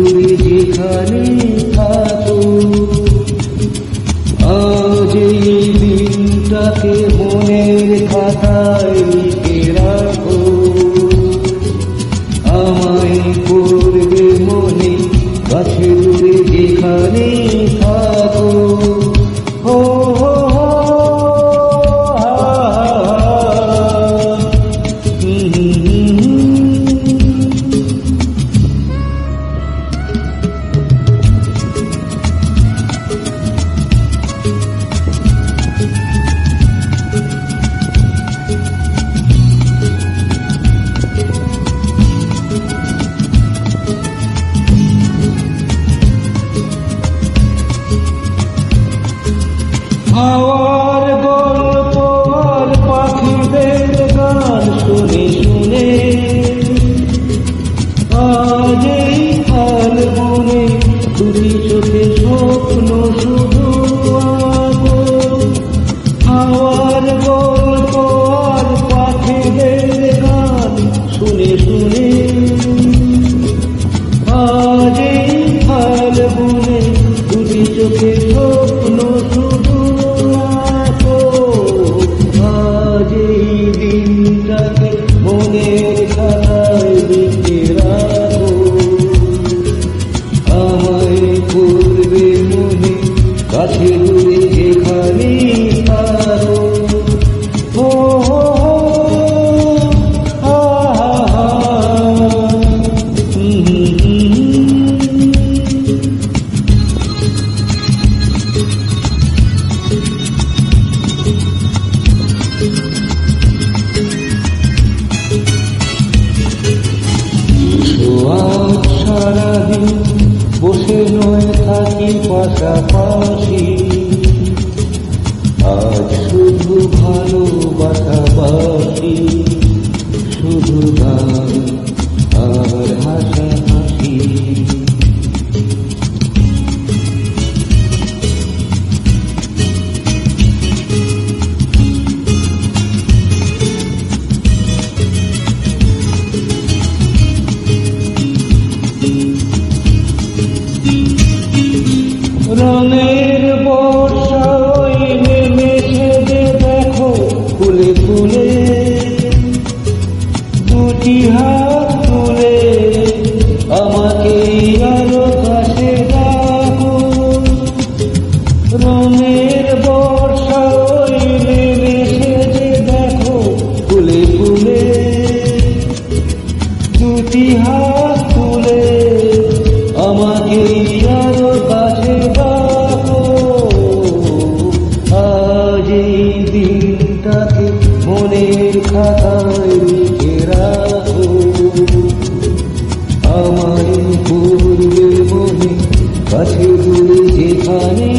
দূরে যেখানে থাকো, আজ এই দিনটাকে মনের খাতায় লিখে রাখো। আমায় করবে মনে কাছে দূরে যেখানে থাকো। ও হাওয়ার গল্প আর পাখিদের গান শুনে শুনে আজ এই ফাল্গুনে দুটি চোখে স্বপ্ন শুধু আঁকো। হাওয়ার গল্প আর পাখিদের গান শুনে শুনে আজ এই ফাল্গুনে দুটি চোখে স্বপ্ন শুধু। মনের খাতায় লিখে রাখো, আমায় করবে মনে কাছে দূরে যেখানে পারো। ও সারাদিন বসে নয় থাকি পাশাপাশি, আজ শুধু ভালোবাসাবাসি, শুধু গান আর হাসাহাসি। রঙের বর্ষায় নেমেছে যে দেখো ফুলে ফুলে, দুটি হাত তুলে আমাকে আরো কাছে ডাকো। রঙের বর্ষায় নেমেছে যে দেখো ফুলে ফুলে, দুটি হাত তুলে আমাকে আরো কাছে ডাকো। আজ এই দিনটাকে মনের খাতায় লিখে রাখো, আমায় করবে মনে কাছে দূরে যেখানে